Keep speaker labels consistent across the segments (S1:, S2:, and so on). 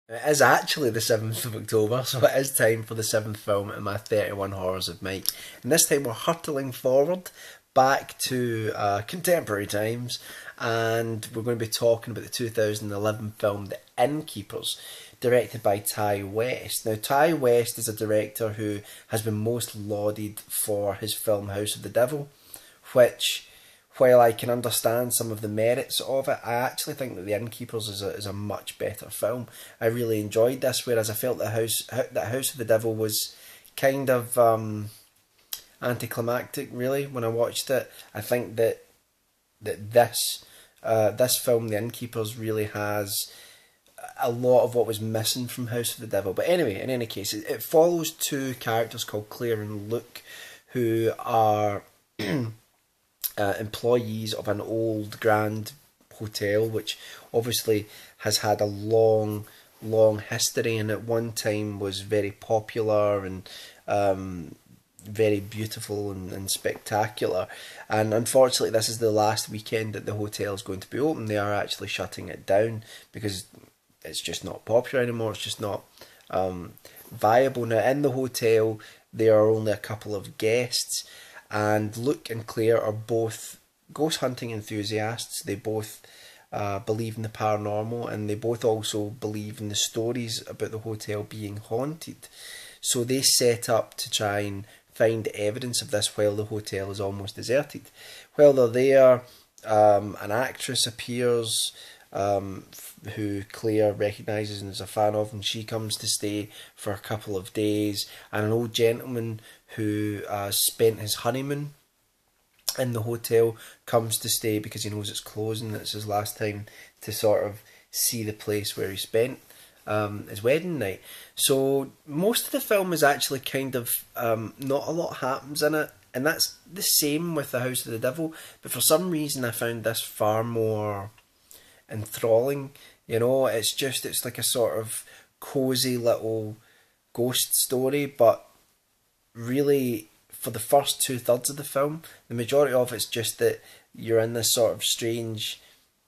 S1: It is actually the 7th of October, so it is time for the 7th film in my 31 Horrors of Mike. And this time we're hurtling forward back to contemporary times, and we're going to be talking about the 2011 film The Innkeepers, directed by Ty West. Now, Ty West is a director who has been most lauded for his film House of the Devil, which, while I can understand some of the merits of it, I actually think that The Innkeepers is a much better film. I really enjoyed this, whereas I felt that House of the Devil was kind of anticlimactic, really, when I watched it. I think that this film, The Innkeepers, really has a lot of what was missing from House of the Devil. But anyway, in any case, it follows two characters called Claire and Luke, who are employees of an old grand hotel, which obviously has had a long history, and at one time was very popular and very beautiful and spectacular. And unfortunately, this is the last weekend that the hotel is going to be open. They are actually shutting it down because it's just not popular anymore. It's just not viable. Now, in the hotel, there are only a couple of guests, and Luke and Claire are both ghost hunting enthusiasts. They both believe in the paranormal, and they both also believe in the stories about the hotel being haunted. So they set up to try and find evidence of this while the hotel is almost deserted. While they're there, an actress appears who Claire recognises and is a fan of, and she comes to stay for a couple of days. And an old gentleman who spent his honeymoon in the hotel comes to stay because he knows it's closing. It's his last time to sort of see the place where he spent his wedding night. So most of the film is actually kind of not a lot happens in it, and that's the same with The House of the Devil. But for some reason, I found this far more enthralling. You know, it's like a sort of cozy little ghost story, but really, for the first 2/3 of the film, the majority of it's just that you're in this sort of strange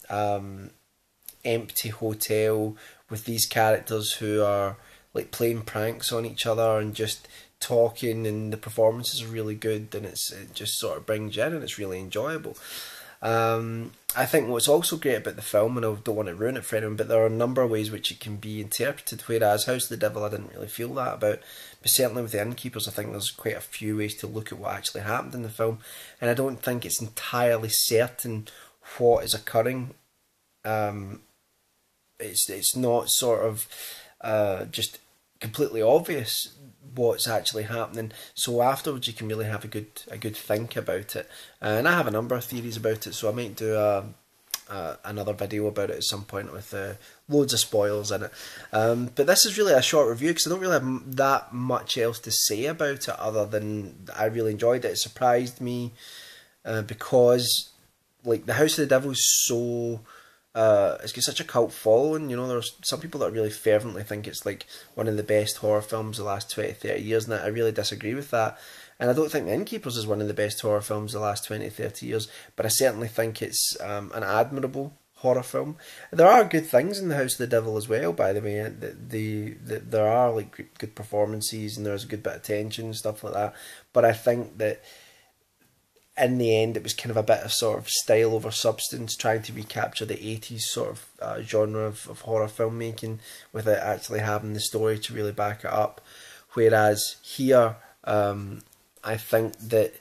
S1: empty hotel with these characters who are like playing pranks on each other and just talking, and the performances are really good, and it just sort of brings you in, and it's really enjoyable. I think what's also great about the film, and I don't want to ruin it for anyone, but there are a number of ways which it can be interpreted, whereas House of the Devil I didn't really feel that about. But certainly with The Innkeepers, I think there's quite a few ways to look at what actually happened in the film, and I don't think it's entirely certain what is occurring. It's not sort of just completely obvious what's actually happening. So afterwards, you can really have a good think about it. And I have a number of theories about it, so I might do another video about it at some point with loads of spoilers in it. But this is really a short review because I don't really have that much else to say about it other than I really enjoyed it. It surprised me because like The House of the Devil is so it's got such a cult following. You know, there's some people that really fervently think it's like one of the best horror films of the last 20-30 years, and I really disagree with that. And I don't think The Innkeepers is one of the best horror films of the last 20-30 years, but I certainly think it's an admirable horror film. There are good things in The House of the Devil as well, by the way. There are like good performances, and there's a good bit of tension and stuff like that. But I think that in the end, it was kind of a bit of sort of style over substance, trying to recapture the 80s sort of genre of horror filmmaking without actually having the story to really back it up. Whereas here, I think that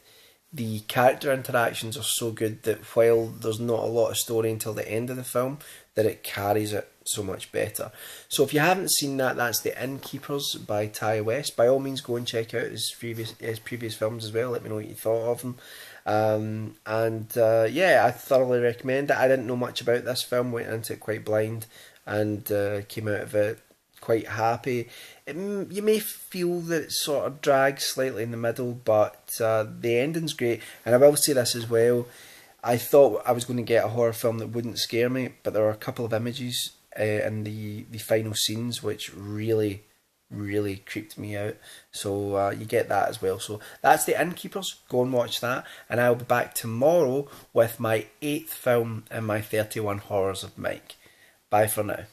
S1: the character interactions are so good that while there's not a lot of story until the end of the film, that it carries it so much better. So if you haven't seen that, that's The Innkeepers by Ty West. By all means, go and check out his previous films as well. Let me know what you thought of them. Yeah, I thoroughly recommend it. I didn't know much about this film, went into it quite blind, and came out of it quite happy. You may feel that it sort of drags slightly in the middle, but the ending's great. And I will say this as well, I thought I was going to get a horror film that wouldn't scare me, but there are a couple of images in the final scenes which really creeped me out. So you get that as well. So that's The Innkeepers. Go and watch that, and I'll be back tomorrow with my 8th film in my 31 Horrors of Mike. Bye for now.